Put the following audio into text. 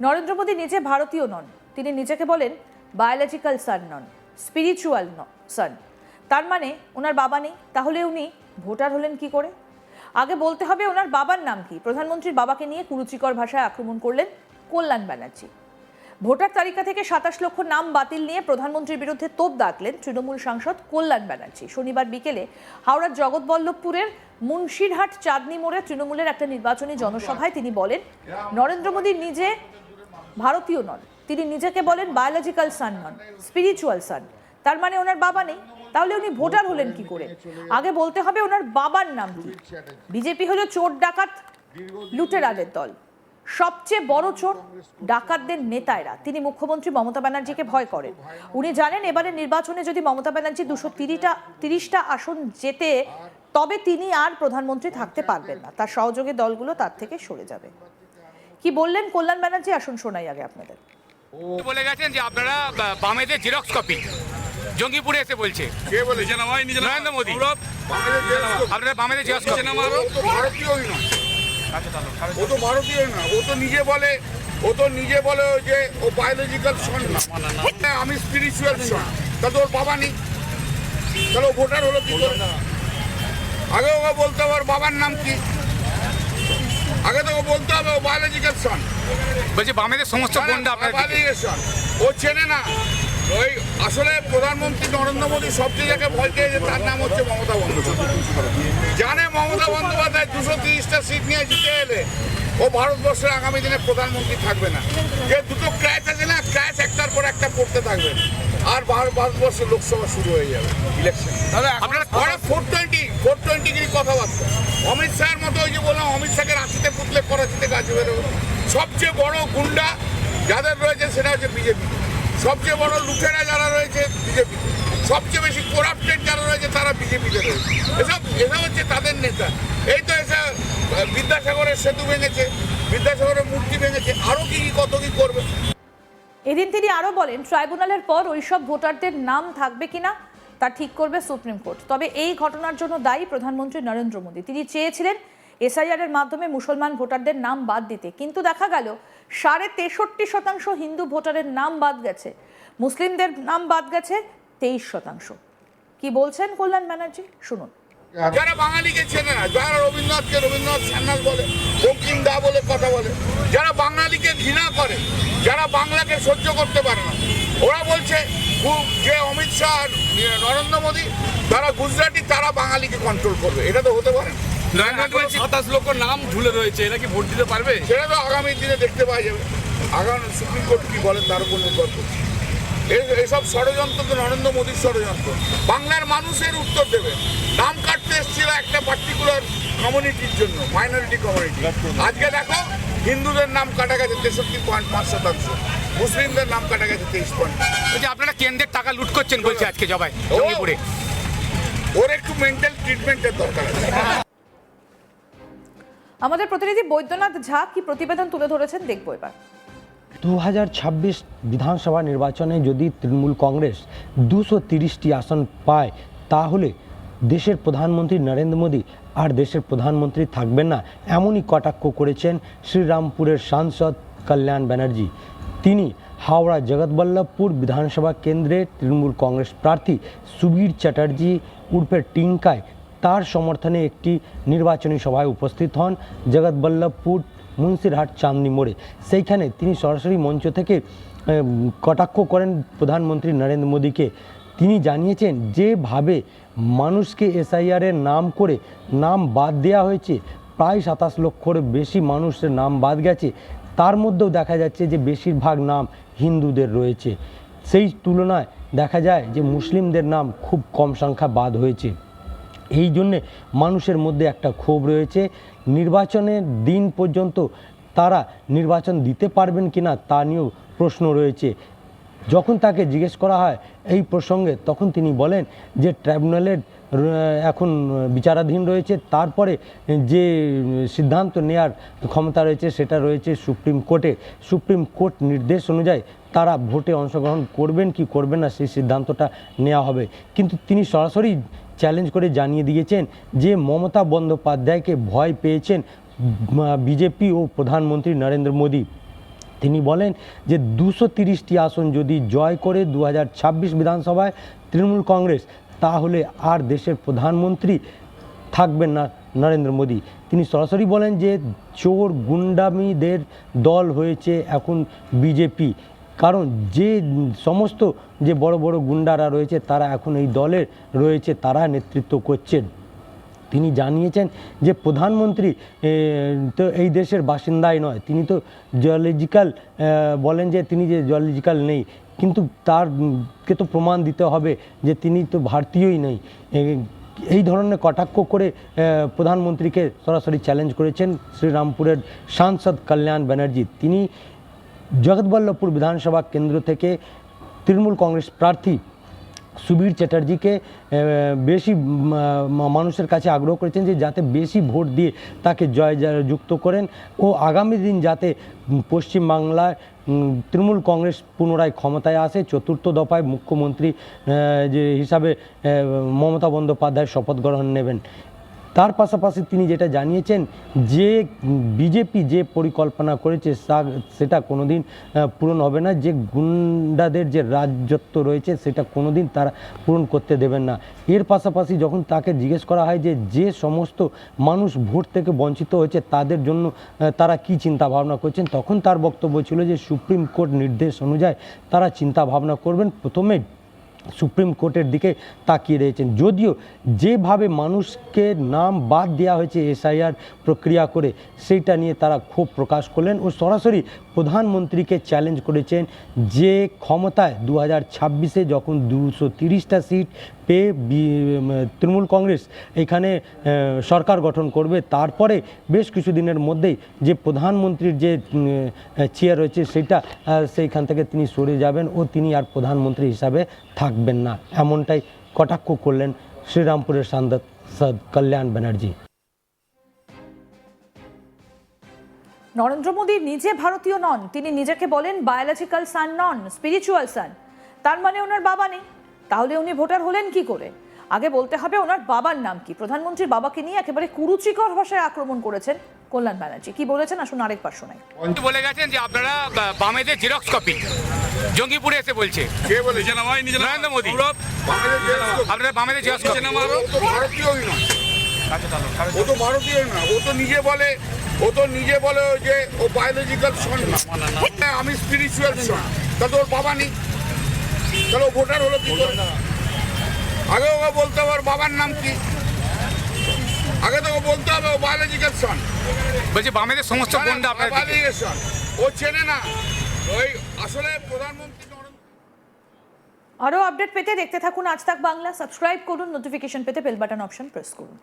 নরেন্দ্র মোদী নিজে ভারতীয় নন, তিনি নিজেকে বলেন বায়োলজিক্যাল সান নন, স্পিরিচুয়াল সান। তার মানে ওনার বাবা নেই, তাহলে উনি ভোটার হলেন কি করে? আগে বলতে হবে ওনার বাবার নাম কি। প্রধানমন্ত্রীর বাবাকে নিয়ে কুরুচিকর ভাষায় আক্রমণ করলেন কল্যাণ ব্যানার্জি। ভোটার তালিকা থেকে ২৭ লক্ষ নাম বাতিল নিয়ে প্রধানমন্ত্রীর বিরুদ্ধে তোপ দাগলেন তৃণমূল সাংসদ কল্যাণ ব্যানার্জি। শনিবার বিকেলে হাওড়ার জগৎবল্লভপুরের মুন্সিরহাট চাঁদনি মোড়ে তৃণমূলের একটা নির্বাচনী জনসভায় তিনি বলেন নরেন্দ্র মোদী নিজে ভারতীয় নন, তিনি নিজেকে বলেন বায়োলজিক্যাল সান নন, স্পিরিচুয়াল সান। তার মানে ওনার বাবা নেই, তাহলে উনি ভোটার হলেন কি করে? আগে বলতে হবে ওনার বাবার নাম কি। বিজেপি হলো চোর ডাকাত লুটেরাদের দল, সবচেয়ে বড় চোর ডাকাতদের নেতারা। তিনি মুখ্যমন্ত্রী মমতা ব্যানার্জিকে ভয় করেন। উনি জানেন এবারের নির্বাচনে যদি মমতা ব্যানার্জি ২৩০টা আসন জেতে তবে তিনি আর প্রধানমন্ত্রী থাকতে পারবেন না, তার সহযোগী দলগুলো তার থেকে সরে যাবে। কি বললেন কল্যাণ ব্যানার্জি, আসুন শোনাই আগে আপনাদের। বলে গেছেন যে আপনারা বামেদের জেরক্স কপি, জঙ্গিপুরে এসে বলছে কে বলেছে? নরেন্দ্র মোদী। আপনারা বামেদের জেরক্স কপি। ভারতীয়ই না, ও তো ভারতীয় না, ও তো নিজে বলে যে ও বায়োলজিক্যাল সন না, আমি স্পিরিচুয়াল সন। তাহলে ওর বাবা নেই, তাহলে ও ভোটার হলো কি করে? আগে ওকে বলতে হবে ওর বাবার নাম কি, আগে তো বলতে হবে ও বায়োলজিক্যাল সন। বলছে বামেদের সমস্ত গুন্ডা আপনার বায়োলজিক্যাল সন ও চেনে না। ওই আসলে প্রধানমন্ত্রী নরেন্দ্র মোদী সবচেয়ে যাকে ভয় পেয়েছে তার নাম হচ্ছে মমতা বন্দ্যোপাধ্যায়। জানে মমতা বন্দ্যোপাধ্যায় ২৩০টা সিট নিয়ে জিতে এলে ও ভারতবর্ষের আগামী দিনে প্রধানমন্ত্রী থাকবে না। যে দুটো ক্র্যাশ আছে না, ক্র্যাশ একটার পর একটা পড়তে থাকবে, আর ভারতবর্ষের লোকসভা শুরু হয়ে যাবে ইলেকশন। আপনারা 420 কথাবার্তা। অমিত শাহের মতো ওই যে বললাম, অমিত শাহকে রাঁচিতে পুতলে করাচিতে গাছ বেরোবে। সবচেয়ে বড় গুন্ডা যাদের রয়েছে সেটা হচ্ছে বিজেপি, সবচেয়ে বড় লুটেরা যারা রয়েছে বিজেপি, সবচেয়ে বেশি করাপ্টেড যারা রয়েছে তারা বিজেপিতে রয়েছে। এসব হচ্ছে তাদের নেতা। এই তো এসে বিদ্যাসাগরের সেতু ভেঙেছে, বিদ্যাসাগরের মূর্তি ভেঙেছে, আরো কি কত কি করবে। এদিন তিনি আরো বলেন ট্রাইব্যুনালের পর ওইসব ভোটারদের নাম থাকবে কিনা তা ঠিক করবে সুপ্রিম কোর্ট। তবে এই ঘটনার জন্য দায়ী প্রধানমন্ত্রী নরেন্দ্র মোদী। তিনি চেয়েছিলেন এসআইআর এর মাধ্যমে মুসলমান ভোটারদের নাম বাদ দিতে, কিন্তু দেখা গেল 63.5% হিন্দু ভোটারের নাম বাদ গেছে, মুসলিমদের নাম বাদ গেছে 23%। কি বলছেন কল্যাণ ব্যানার্জি, শুনুন। যারা বাঙালিকে চেনে না, যারা রবীন্দ্রনাথকে রবীন্দ্রনাথ সন্ন্যাস বলে, বঙ্কিম দা বলে কথা বলে, যারা বাঙালিকে ঘৃণা করে, যারা বাংলাকে সহ্য করতে পারে না, ওরা বলছে যে অমিত শাহ আর নরেন্দ্র মোদী তারা গুজরাটি, তারা বাঙালিকে কন্ট্রোল করবে। এটা তো হতে পারে। ২৭ লক্ষ নাম ঝুলে রয়েছে, এরা কি ভোট দিতে পারবে? সেটা তো আগামী দিনে দেখতে পাওয়া যাবে। আগামী সুপ্রিম কোর্ট কি বলেন তার উপর নির্ভর করছে। এইসব ষড়যন্ত্র তো নরেন্দ্র মোদীর ষড়যন্ত্র। বাংলার মানুষের উত্তর দেবে। নাম কাটতে এসেছিল একটা পার্টিকুলার কমিউনিটির জন্য, মাইনরিটি কমিউনিটি। আজকে দেখো হিন্দুদের নাম কাটা গেছে 63.5%, মুসলিমদের নাম কাটা গেছে 23%। বলছে আপনারা কেন্দ্রের টাকা লুট করছেন বলছে আজকে জঙ্গিপুরে। ওর একটু মেন্টাল ট্রিটমেন্টের দরকার আছে। আমাদের প্রতিনিধি বৈদ্যনাথ ঝা কি প্রতিবেদন তুলে ধরেছেন দেখবো এবার। 2026 বিধানসভা নির্বাচনে যদি তৃণমূল কংগ্রেস 230টি আসন পায় তাহলে দেশের প্রধানমন্ত্রী নরেন্দ্র মোদী আর দেশের প্রধানমন্ত্রী থাকবেন না, এমনই কটাক্ষ করেছেন শ্রীরামপুরের সাংসদ কল্যাণ ব্যানার্জি। তিনি হাওড়া জগৎবল্লভপুর বিধানসভা কেন্দ্রে তৃণমূল কংগ্রেস প্রার্থী সুবীর চ্যাটার্জি উর্ফে টিঙ্কায় তার সমর্থনে একটি নির্বাচনী সভায় উপস্থিত হন জগৎবল্লভপুর মুন্সিরহাট চাঁদনি মোড়ে। সেইখানে তিনি সরাসরি মঞ্চ থেকে কটাক্ষ করেন প্রধানমন্ত্রী নরেন্দ্র মোদীকে। তিনি জানিয়েছেন যেভাবে মানুষকে এসআইআরের নাম করে নাম বাদ দেওয়া হয়েছে, প্রায় 27 লক্ষর বেশি মানুষের নাম বাদ গেছে, তার মধ্যেও দেখা যাচ্ছে যে বেশিরভাগ নাম হিন্দুদের রয়েছে। সেই তুলনায় দেখা যায় যে মুসলিমদের নাম খুব কম সংখ্যা বাদ হয়েছে। এই জন্যে মানুষের মধ্যে একটা ক্ষোভ রয়েছে। নির্বাচনের দিন পর্যন্ত তারা নির্বাচন দিতে পারবেন কিনা তা নিয়েও প্রশ্ন রয়েছে। যখন তাকে জিজ্ঞেস করা হয় এই প্রসঙ্গে, তখন তিনি বলেন যে ট্রাইব্যুনালের এখন বিচারাধীন রয়েছে, তারপরে যে সিদ্ধান্ত নেওয়ার ক্ষমতা রয়েছে সেটা রয়েছে সুপ্রিম কোর্টে। সুপ্রিম কোর্ট নির্দেশ অনুযায়ী তারা ভোটে অংশগ্রহণ করবেন কি করবেন না সেই সিদ্ধান্তটা নেওয়া হবে। কিন্তু তিনি সরাসরি চ্যালেঞ্জ করে জানিয়ে দিয়েছেন যে মমতা বন্দ্যোপাধ্যায়কে ভয় পেয়েছেন বিজেপি ও প্রধানমন্ত্রী নরেন্দ্র মোদী। তিনি বলেন যে 230টি আসন যদি জয় করে 2026 বিধানসভায় তৃণমূল কংগ্রেস, তাহলে আর দেশের প্রধানমন্ত্রী থাকবেন না নরেন্দ্র মোদী। তিনি সরাসরি বলেন যে চোর গুন্ডামিদের দল হয়েছে এখন বিজেপি, কারণ যে সমস্ত যে বড় বড় গুন্ডারা রয়েছে তারা এখন এই দলের রয়েছে, তারা নেতৃত্ব করছেন। তিনি জানিয়েছেন যে প্রধানমন্ত্রী তো এই দেশের বাসিন্দাই নয়, তিনি তো জিওলজিক্যাল, বলেন যে তিনি যে জিওলজিক্যাল নেই, কিন্তু তারকে তো প্রমাণ দিতে হবে যে তিনি তো ভারতীয়ই নেই। এই ধরনের কটাক্ষ করে প্রধানমন্ত্রীকে সরাসরি চ্যালেঞ্জ করেছেন শ্রীরামপুরের সাংসদ কল্যাণ ব্যানার্জি। তিনি জগৎবল্লভপুর বিধানসভা কেন্দ্র থেকে তৃণমূল কংগ্রেস প্রার্থী সুবীর চ্যাটার্জিকে বেশি মানুষের কাছে আগ্রহ করেছেন যে যাতে বেশি ভোট দিয়ে তাকে যুক্ত করেন ও আগামী দিন যাতে পশ্চিমবাংলায় তৃণমূল কংগ্রেস পুনরায় ক্ষমতায় আসে, চতুর্থ দফায় মুখ্যমন্ত্রী যে হিসাবে মমতা বন্দ্যোপাধ্যায় শপথ গ্রহণ নেবেন। তার পাশাপাশি তিনি যেটা জানিয়েছেন যে বিজেপি যে পরিকল্পনা করেছে সেটা কোনোদিন পূরণ হবে না, যে গুন্ডাদের যে রাজত্ব রয়েছে সেটা কোনোদিন তারা পূরণ করতে দেবেন না। এর পাশাপাশি যখন তাকে জিজ্ঞেস করা হয় যে সমস্ত মানুষ ভোট থেকে বঞ্চিত হয়েছে তাদের জন্য তারা কি চিন্তা ভাবনা করছেন, তখন তার বক্তব্য ছিল যে সুপ্রিম কোর্ট নির্দেশ অনুযায়ী তারা চিন্তা ভাবনা করবেন। প্রথমে সুপ্রিম কোর্টের দিকে তাকিয়ে রয়েছেন, যদিও যেভাবে মানুষকে নাম বাদ দেওয়া হয়েছে এসআইআর প্রক্রিয়া করে, সেইটা নিয়ে তারা ক্ষোভ প্রকাশ করলেন ও সরাসরি প্রধানমন্ত্রীকে চ্যালেঞ্জ করেছেন যে ক্ষমতায় 2026-এ যখন 230টা সিট পেয়ে তৃণমূল কংগ্রেস এখানে সরকার গঠন করবে, তারপরে বেশ কিছুদিনের মধ্যেই যে প্রধানমন্ত্রীর যে চেয়ার রয়েছে সেইখান থেকে তিনি সরে যাবেন ও তিনি আর প্রধানমন্ত্রী হিসাবে থাকবেন না, এমনটাই কটাক্ষ করলেন শ্রীরামপুরের সাংসদ কল্যাণ ব্যানার্জি। নরেন্দ্র মোদী নিজে ভারতীয় নন, তিনি নিজেকে বলেন বায়োলজিক্যাল সান নন, স্পিরিচুয়াল সান। তার মানে ওনার বাবা নেই, তাহলে উনি ভোটার হলেন কি করে? আগে বলতে হবে ওনার বাবার নাম কি। প্রধানমন্ত্রীর বাবাকে নিয়ে একেবারে কুরুচিকর ভাষায় আক্রমণ করেছেন কল্যাণ ব্যানার্জি। কি বলেছেন আসুন আরেকবার শোনাই। বলে গেছেন যে আপনারা বামেদের জেরক্স কপি, জঙ্গিপুরে এসে বলছে কে বলেছে? নরেন্দ্র মোদী। আপনারা বামেদের জেরক্স কপি। ও তো ভারতীয়ই নয়, ও তো ভারতীয়ই না, ও তো নিজে বলে যে ও বায়োলজিক্যাল সন না, আমি স্পিরিচুয়াল সন। তাহলে ওর বাবা নেই, তাহলে ও ভোটার হলো কি করে? আগে ওকে বলতে হবে ওর বাবার নাম কি, আগে তো বলতে হবে ও বায়োলজিক্যাল সন। বলছে বামেদের সমস্ত গুন্ডা আপনার দিকে। বায়োলজিক্যাল সন ও চেনে না, ওই আসলে প্রধানমন্ত্রী। আরও আপডেট পেতে দেখতে থাকুন আজ তাক বাংলা, সাবস্ক্রাইব করুন, নোটিফিকেশন পেতে বেল বাটন অপশন প্রেস করুন।